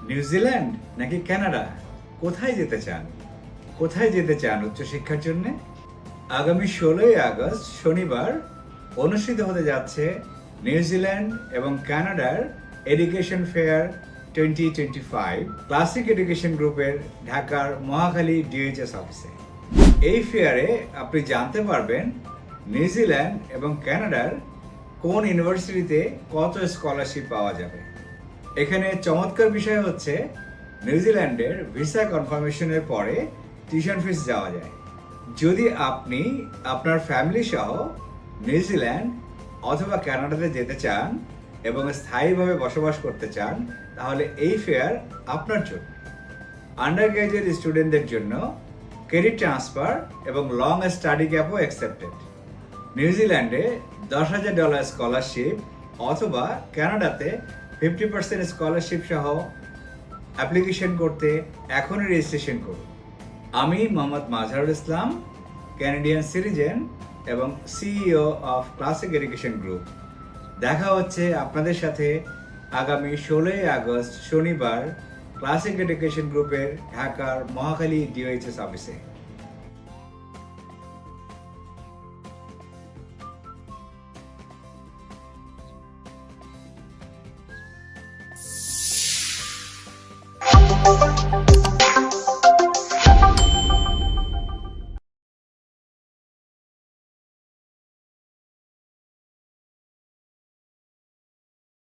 New Zealand নাকি Canada, কোথায় যেতে চান? কোথায় যেতে চান উচ্চশিক্ষার জন্য? আগামী 16ই আগস্ট শনিবার অনুষ্ঠিত হতে যাচ্ছে নিউজিল্যান্ড এবং কানাডার এডুকেশন ফেয়ার 2025 ক্লাসিক এডুকেশন গ্রুপের ঢাকার মহাখালী ডিএইচএস অফিসে। এই ফেয়ারে আপনি জানতে পারবেন নিউজিল্যান্ড এবং কানাডার কোন ইউনিভার্সিটিতে কত স্কলারশিপ পাওয়া যাবে। এখানে চমৎকার বিষয় হচ্ছে নিউজিল্যান্ডের ভিসা কনফার্মেশনের পরে টিউশন ফিস যাওয়া যায়। যদি আপনি আপনার ফ্যামিলি সহ নিউজিল্যান্ড অথবা কানাডাতে যেতে চান এবং স্থায়ীভাবে বসবাস করতে চান, তাহলে এই ফেয়ার আপনার জন্য। আন্ডার গ্র্যাজুয়েট স্টুডেন্টদের জন্য ক্রেডিট ট্রান্সফার এবং লং স্টাডি ক্যাপও অ্যাকসেপ্টেড। নিউজিল্যান্ডে $10,000 স্কলারশিপ অথবা কানাডাতে 50% স্কলারশিপ সহ অ্যাপ্লিকেশন করতে এখনই রেজিস্ট্রেশন করুন। আমি মোহাম্মদ মাজহারুল ইসলাম, ক্যানাডিয়ান সিটিজেন এবং CEO of classic education group. দেখা হচ্ছে আপনাদের সাথে আগামী 16ই আগস্ট শনিবার ক্লাসিক এডুকেশন গ্রুপের ঢাকার মহাখালী ডিওএইচএস অফিসে।